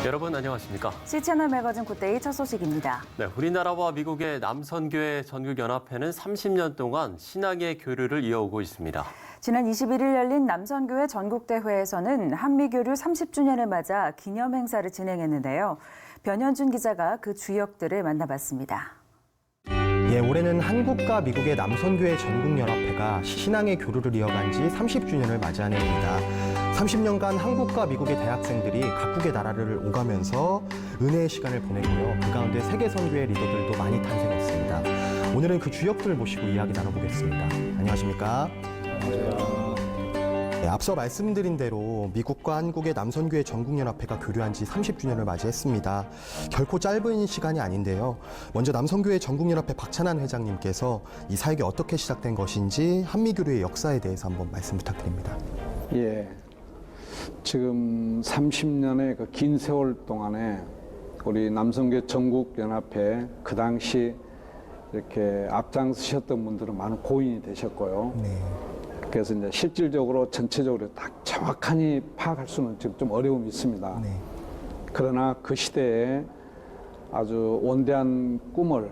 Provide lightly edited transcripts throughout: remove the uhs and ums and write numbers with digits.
여러분 안녕하십니까? C채널 매거진 굿데이 첫 소식입니다. 네, 우리나라와 미국의 남선교회 전국연합회는 30년 동안 신앙의 교류를 이어오고 있습니다. 지난 21일 열린 남선교회 전국대회에서는 한미교류 30주년을 맞아 기념 행사를 진행했는데요. 변현준 기자가 그 주역들을 만나봤습니다. 올해는 한국과 미국의 남선교회 전국연합회가 신앙의 교류를 이어간 지 30주년을 맞이한 해입니다. 30년간 한국과 미국의 대학생들이 각국의 나라를 오가면서 은혜의 시간을 보냈고요. 그 가운데 세계선교회 리더들도 많이 탄생했습니다. 오늘은 그 주역들을 모시고 이야기 나눠보겠습니다. 안녕하십니까? 네, 앞서 말씀드린 대로 미국과 한국의 남선교회 전국연합회가 교류한 지 30주년을 맞이했습니다. 결코 짧은 시간이 아닌데요. 먼저 남선교회 전국연합회 박찬환 회장님께서 이 사역이 어떻게 시작된 것인지 한미교류의 역사에 대해서 한번 말씀 부탁드립니다. 예, 지금 30년의 그 긴 세월 동안에 우리 남선교회 전국연합회 그 당시 이렇게 앞장서셨던 분들은 많은 고인이 되셨고요. 네. 그래서 이제 실질적으로 전체적으로 딱 정확하니 파악할 수는 지금 좀 어려움이 있습니다. 네. 그러나 그 시대에 아주 원대한 꿈을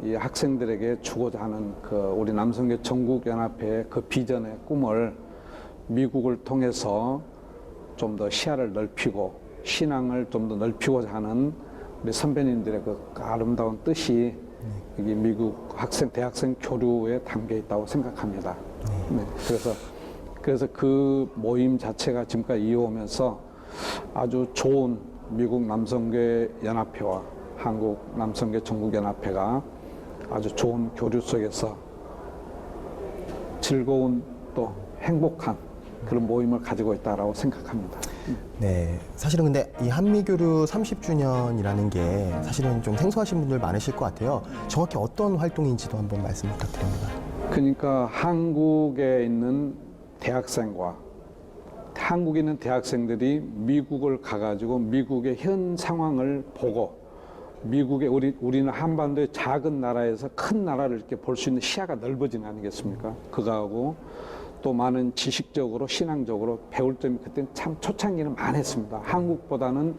이 학생들에게 주고자 하는 그 우리 남선교회 전국연합회의 그 비전의 꿈을 미국을 통해서 좀 더 시야를 넓히고 신앙을 좀 더 넓히고자 하는 우리 선배님들의 그 아름다운 뜻이 여기 미국 학생, 대학생 교류에 담겨 있다고 생각합니다. 네. 그래서 그 모임 자체가 지금까지 이어오면서 아주 좋은 미국 남선교회 연합회와 한국 남선교회 전국연합회가 아주 좋은 교류 속에서 즐거운 또 행복한 그런 모임을 가지고 있다고 생각합니다. 네, 사실은 근데 이 한미교류 30주년이라는 게 사실은 좀 생소하신 분들 많으실 것 같아요. 정확히 어떤 활동인지도 한번 말씀 부탁드립니다. 그러니까 한국에 있는 대학생과 한국에 있는 대학생들이 미국을 가가지고 미국의 현 상황을 보고 미국의 우리는 한반도의 작은 나라에서 큰 나라를 이렇게 볼 수 있는 시야가 넓어지는 아니겠습니까? 그거하고 또 많은 지식적으로 신앙적으로 배울 점이 그때는 참 초창기는 많았습니다. 한국보다는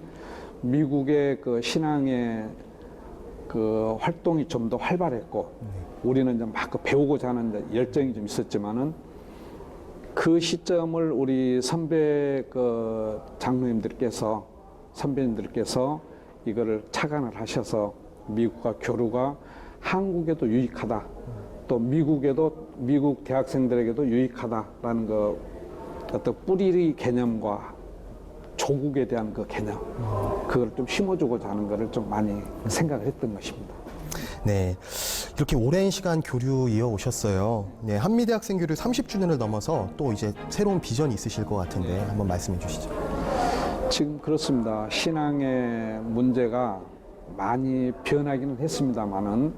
미국의 그 신앙의 그 활동이 좀 더 활발했고 우리는 이제 막 배우고자 하는 열정이 좀 있었지만은 그 시점을 우리 선배 그 장로님들께서 선배님들께서 이거를 착안을 하셔서 미국과 교류가 한국에도 유익하다. 또 미국 대학생들에게도 유익하다라는 그 어떤 뿌리 개념과 조국에 대한 그 개념 그걸 좀 심어주고자 하는 거를 좀 많이 생각을 했던 것입니다. 네, 이렇게 오랜 시간 교류 이어오셨어요. 네, 한미대학생 교류 30주년을 넘어서 또 이제 새로운 비전이 있으실 것 같은데 한번 말씀해 주시죠. 지금 그렇습니다. 신앙의 문제가 많이 변하기는 했습니다만은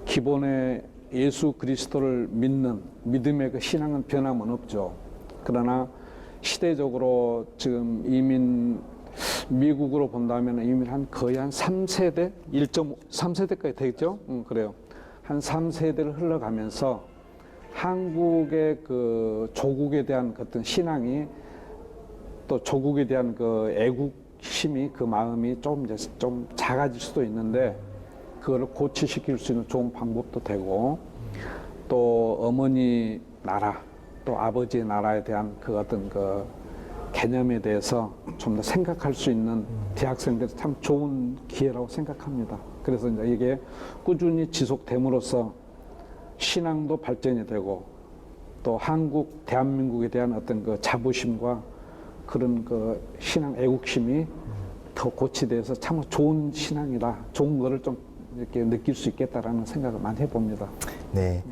기본의 예수 그리스도를 믿는 믿음의 그 신앙은 변함은 없죠. 그러나 시대적으로 지금 이민 미국으로 본다면 이미 거의 한 3세대, 1.3세대까지 되겠죠? 그래요. 한 3세대를 흘러가면서 한국의 그 조국에 대한 어떤 신앙이 또 조국에 대한 그 애국심이 그 마음이 좀 작아질 수도 있는데 그걸 고치시킬 수 있는 좋은 방법도 되고 또 어머니 나라 또 아버지의 나라에 대한 그 어떤 그 개념에 대해서 좀 더 생각할 수 있는 대학생들이 참 좋은 기회라고 생각합니다. 그래서 이제 이게 꾸준히 지속됨으로써 신앙도 발전이 되고 또 한국, 대한민국에 대한 어떤 그 자부심과 그런 그 신앙 애국심이 더 고취돼서 참 좋은 신앙이다. 좋은 거를 좀 이렇게 느낄 수 있겠다라는 생각을 많이 해봅니다. 네,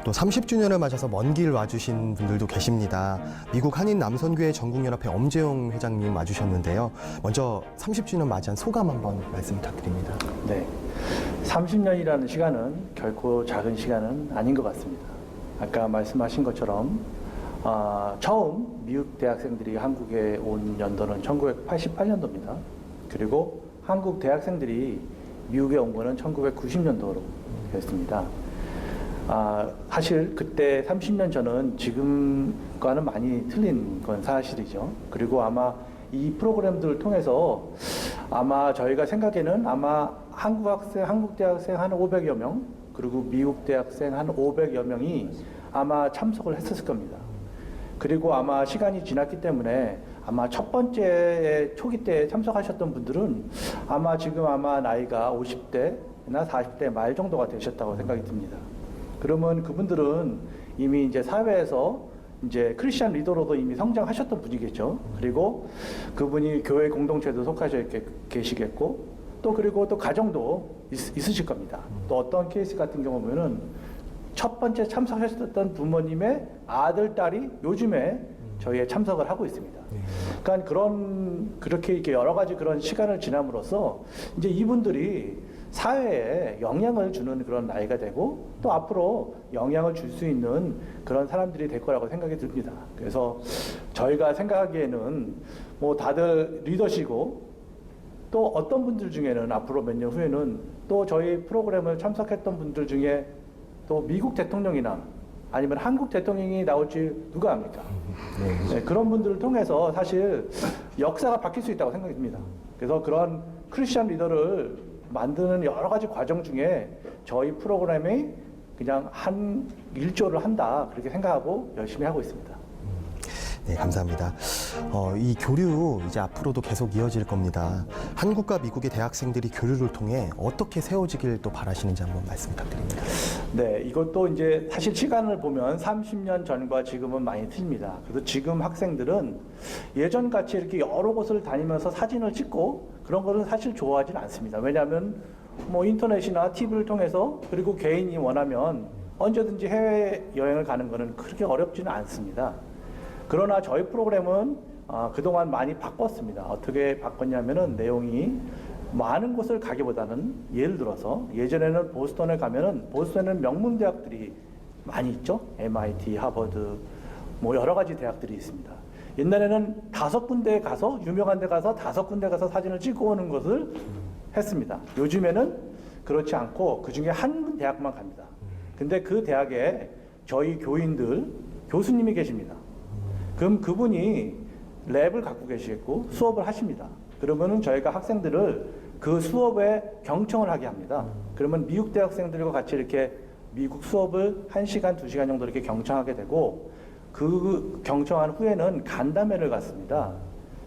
또 30주년을 맞아서 먼 길 와주신 분들도 계십니다. 미국 한인 남선교회 전국연합회 엄재용 회장님 와주셨는데요. 먼저 30주년 맞이한 소감 한번 말씀 부탁드립니다. 네, 30년이라는 시간은 결코 작은 시간은 아닌 것 같습니다. 아까 말씀하신 것처럼 처음 미국 대학생들이 한국에 온 연도는 1988년도입니다. 그리고 한국 대학생들이 미국에 온 거는 1990년도로 되었습니다. 사실 그때 30년 전은 지금과는 많이 틀린 건 사실이죠. 그리고 아마 이 프로그램들을 통해서 아마 저희가 생각에는 아마 한국 대학생 한 500여 명, 그리고 미국 대학생 한 500여 명이 아마 참석을 했었을 겁니다. 그리고 아마 시간이 지났기 때문에 아마 첫 번째 초기 때 참석하셨던 분들은 아마 지금 아마 나이가 50대나 40대 말 정도가 되셨다고 생각이 듭니다. 그러면 그분들은 이미 이제 사회에서 이제 크리스천 리더로도 이미 성장하셨던 분이겠죠. 그리고 그분이 교회 공동체도 속하셔 계시겠고, 또 그리고 또 가정도 있으실 겁니다. 또 어떤 케이스 같은 경우는 첫 번째 참석하셨던 부모님의 아들, 딸이 요즘에 저희에 참석을 하고 있습니다. 그러니까 그렇게 이렇게 여러 가지 그런 시간을 지남으로써 이제 이분들이 사회에 영향을 주는 그런 나이가 되고 또 앞으로 영향을 줄 수 있는 그런 사람들이 될 거라고 생각이 듭니다. 그래서 저희가 생각하기에는 뭐 다들 리더시고 또 어떤 분들 중에는 앞으로 몇 년 후에는 또 저희 프로그램을 참석했던 분들 중에 또 미국 대통령이나 아니면 한국 대통령이 나올지 누가 압니까? 네, 그런 분들을 통해서 사실 역사가 바뀔 수 있다고 생각이 듭니다. 그래서 그런 크리스천 리더를 만드는 여러 가지 과정 중에 저희 프로그램이 그냥 한 일조를 한다 그렇게 생각하고 열심히 하고 있습니다. 네, 감사합니다. 이 교류 이제 앞으로도 계속 이어질 겁니다. 한국과 미국의 대학생들이 교류를 통해 어떻게 세워지길 또 바라시는지 한번 말씀 부탁드립니다. 네, 이것도 이제 사실 시간을 보면 30년 전과 지금은 많이 틀립니다. 그래서 지금 학생들은 예전 같이 이렇게 여러 곳을 다니면서 사진을 찍고 그런 거는 사실 좋아하진 않습니다. 왜냐하면 뭐 인터넷이나 TV를 통해서 그리고 개인이 원하면 언제든지 해외 여행을 가는 거는 그렇게 어렵지는 않습니다. 그러나 저희 프로그램은 그동안 많이 바꿨습니다. 어떻게 바꿨냐면은 내용이 많은 곳을 가기보다는 예를 들어서 예전에는 보스턴에 가면은 보스턴에는 명문 대학들이 많이 있죠. MIT, 하버드, 뭐 여러 가지 대학들이 있습니다. 옛날에는 5군데에 가서 유명한 데 가서 5군데 가서 사진을 찍고 오는 것을 했습니다. 요즘에는 그렇지 않고 그 중에 한 대학만 갑니다. 근데 그 대학에 저희 교수님이 계십니다. 그럼 그분이 랩을 갖고 계시겠고 수업을 하십니다. 그러면은 저희가 학생들을 그 수업에 경청을 하게 합니다. 그러면 미국 대학생들과 같이 이렇게 미국 수업을 1시간, 2시간 정도 이렇게 경청하게 되고 그 경청한 후에는 간담회를 갖습니다.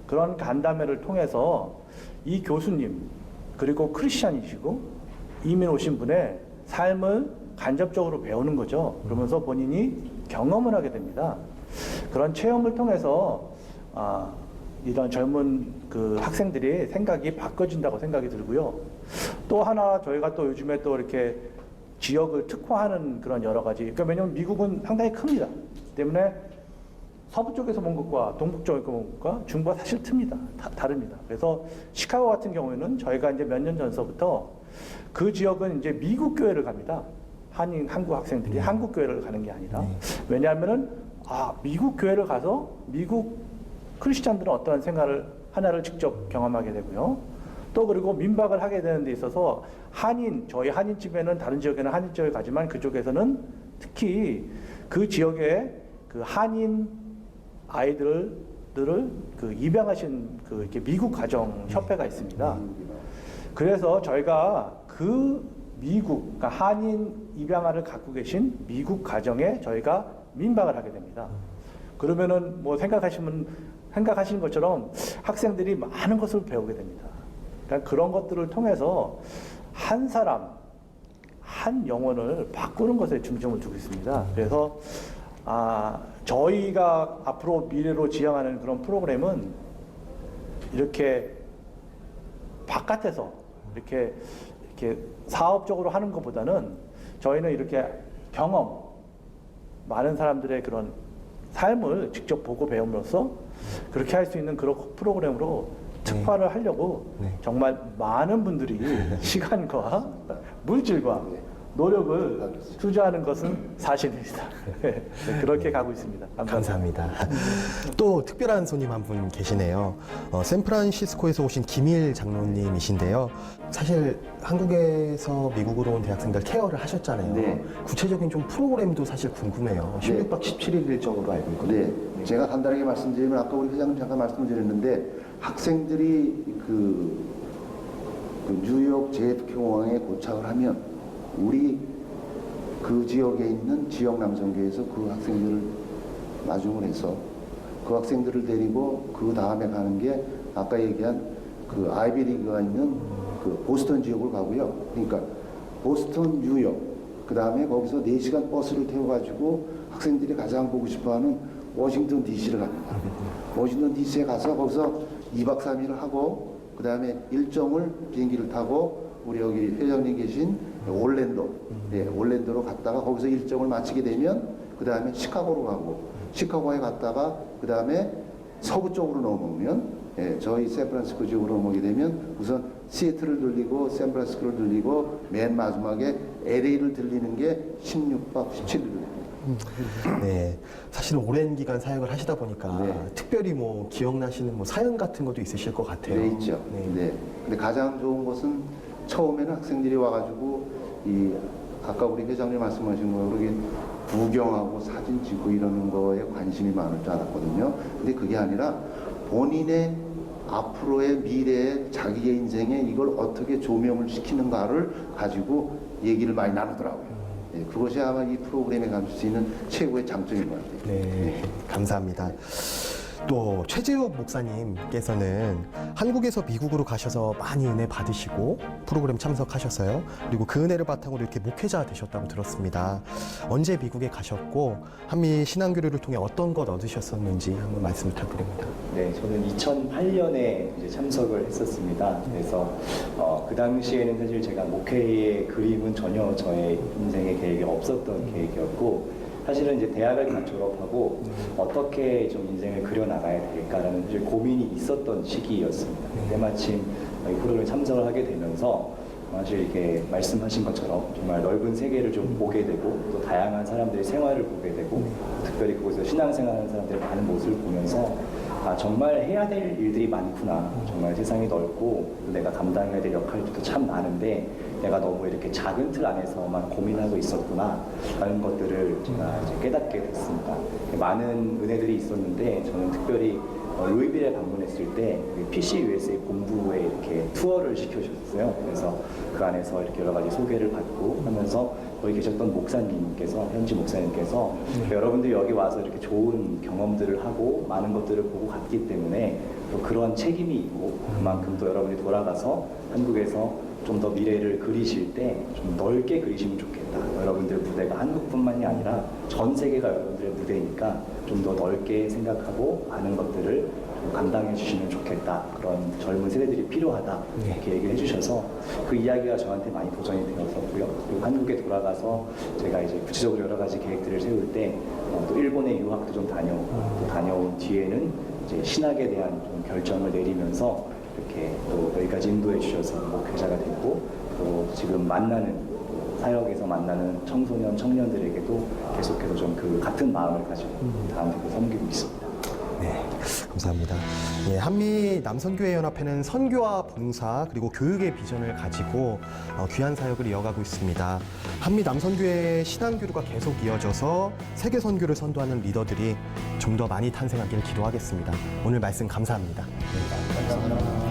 그런 간담회를 통해서 이 교수님 그리고 크리스찬이시고 이민 오신 분의 삶을 간접적으로 배우는 거죠. 그러면서 본인이 경험을 하게 됩니다. 그런 체험을 통해서 이런 젊은 그 학생들이 생각이 바꿔진다고 생각이 들고요. 또 하나 저희가 또 요즘에 또 이렇게 지역을 특화하는 그런 여러 가지. 그러니까 왜냐하면 미국은 상당히 큽니다. 때문에 서부 쪽에서 본 것과 동북 쪽에서 본 것과 중부가 사실 틉니다. 다릅니다. 그래서 시카고 같은 경우에는 저희가 이제 몇 년 전서부터 그 지역은 이제 미국 교회를 갑니다. 한국 학생들이 한국 교회를 가는 게 아니라. 왜냐하면은 미국 교회를 가서 미국 크리스찬들은 어떠한 생활을 하나를 직접 경험하게 되고요. 또 그리고 민박을 하게 되는 데 있어서 저희 한인집에는 다른 지역에는 한인 지역에 가지만 그쪽에서는 특히 그 지역에 그 한인 아이들을 그 입양하신 그 이렇게 미국 가정 협회가 있습니다. 그래서 저희가 그 미국, 그러니까 한인 입양아를 갖고 계신 미국 가정에 저희가 민박을 하게 됩니다. 그러면은 뭐 생각하시는 것처럼 학생들이 많은 것을 배우게 됩니다. 그러니까 그런 것들을 통해서 한 사람, 한 영혼을 바꾸는 것에 중점을 두고 있습니다. 그래서 저희가 앞으로 미래로 지향하는 그런 프로그램은 이렇게 바깥에서 이렇게 사업적으로 하는 것보다는 저희는 이렇게 많은 사람들의 그런 삶을 직접 보고 배움으로써 그렇게 할 수 있는 그런 프로그램으로 특화를 하려고 정말 많은 분들이 시간과 물질과 노력을 투자하는 것은 사실입니다. 네, 그렇게 가고 있습니다. 감사합니다. 또 특별한 손님 한 분 계시네요. 샌프란시스코에서 오신 김일 장로님이신데요. 사실 한국에서 미국으로 온 대학생들 케어를 하셨잖아요. 네. 구체적인 좀 프로그램도 사실 궁금해요. 16박 17일 일정으로 알고 있거든요. 네, 제가 간단하게 말씀드리면 아까 우리 회장님 잠깐 말씀드렸는데 학생들이 그 뉴욕 JFK 공항에 도착을 하면 우리 그 지역에 있는 지역 남성교회에서 그 학생들을 마중을 해서 그 학생들을 데리고 그 다음에 가는 게 아까 얘기한 그 아이비리그가 있는 그 보스턴 지역을 가고요. 그러니까 보스턴, 뉴욕, 그 다음에 거기서 4시간 버스를 태워가지고 학생들이 가장 보고 싶어하는 워싱턴 DC를 갑니다. 워싱턴 DC에 가서 거기서 2박 3일을 하고 그 다음에 일정을 비행기를 타고 우리 여기 회장님 계신 올랜도, 네, 올랜도로 갔다가 거기서 일정을 마치게 되면 그 다음에 시카고로 가고 시카고에 갔다가 그 다음에 서부 쪽으로 넘어오면 예, 저희 샌프란시스코 지역으로 넘어오게 되면 우선 시애틀을 들리고 샌프란시스코를 들리고 맨 마지막에 LA를 들리는 게 16박 17일입니다. 네, 사실 오랜 기간 사역을 하시다 보니까 네. 특별히 뭐 기억나시는 뭐 사연 같은 것도 있으실 것 같아요. 네, 있죠. 네. 네. 근데 가장 좋은 것은 처음에는 학생들이 와가지고 이 아까 우리 회장님 말씀하신 거로 그렇게 구경하고 사진 찍고 이러는 거에 관심이 많을 줄 알았거든요. 근데 그게 아니라 본인의 앞으로의 미래에 자기의 인생에 이걸 어떻게 조명을 시키는가를 가지고 얘기를 많이 나누더라고요. 네, 그것이 아마 이 프로그램에 가질 수 있는 최고의 장점인 것 같아요. 네, 감사합니다. 또 최재욱 목사님께서는 한국에서 미국으로 가셔서 많이 은혜 받으시고 프로그램 참석하셨어요. 그리고 그 은혜를 바탕으로 이렇게 목회자 되셨다고 들었습니다. 언제 미국에 가셨고 한미 신앙교류를 통해 어떤 것 얻으셨었는지 한번 말씀 부탁드립니다. 네, 저는 2008년에 이제 참석을 했었습니다. 그래서 그 당시에는 사실 제가 목회의 그림은 전혀 저의 인생의 계획에 없었던 계획이었고 사실은 이제 대학을 다 졸업하고 어떻게 좀 인생을 그려나가야 될까라는 사실 고민이 있었던 시기였습니다. 때마침 이 프로그램에 참석을 하게 되면서 사실 이렇게 말씀하신 것처럼 정말 넓은 세계를 좀 보게 되고 또 다양한 사람들의 생활을 보게 되고 특별히 그곳에서 신앙생활하는 사람들의 많은 모습을 보면서 아, 정말 해야 될 일들이 많구나. 정말 세상이 넓고 내가 감당해야 될 역할도 참 많은데 내가 너무 이렇게 작은 틀 안에서만 고민하고 있었구나 라는 것들을 제가 이제 깨닫게 됐습니다. 많은 은혜들이 있었는데 저는 특별히 루이빌에 방문했을 때 PC USA 본부에 이렇게 투어를 시켜주셨어요. 그래서 그 안에서 이렇게 여러 가지 소개를 받고 하면서 거기 계셨던 목사님께서, 현지 목사님께서 여러분들이 여기 와서 이렇게 좋은 경험들을 하고 많은 것들을 보고 갔기 때문에 또 그런 책임이 있고 그만큼 또 여러분이 돌아가서 한국에서 좀 더 미래를 그리실 때 좀 넓게 그리시면 좋겠다. 여러분들 무대가 한국뿐만이 아니라 전 세계가 여러분들의 무대니까 좀 더 넓게 생각하고 많은 것들을 좀 감당해 주시면 좋겠다. 그런 젊은 세대들이 필요하다. 이렇게 얘기를 해주셔서 그 이야기가 저한테 많이 도전이 되었었고요. 그리고 한국에 돌아가서 제가 이제 구체적으로 여러 가지 계획들을 세울 때 또 일본에 유학도 좀 또 다녀온 뒤에는 이제 신학에 대한 좀 결정을 내리면서 이렇게 또 여기까지 인도해 주셔서 목회자가 됐고 또 지금 만나는 사역에서 만나는 청소년 청년들에게도 계속해서 좀 그 같은 마음을 가지고 다음에도 섬기고 있습니다. 네, 감사합니다. 예, 한미 남선교회연합회는 선교와 봉사 그리고 교육의 비전을 가지고 귀한 사역을 이어가고 있습니다. 한미 남선교회의 신앙교류가 계속 이어져서 세계 선교를 선도하는 리더들이 좀 더 많이 탄생하길 기도하겠습니다. 오늘 말씀 감사합니다. 감사합니다.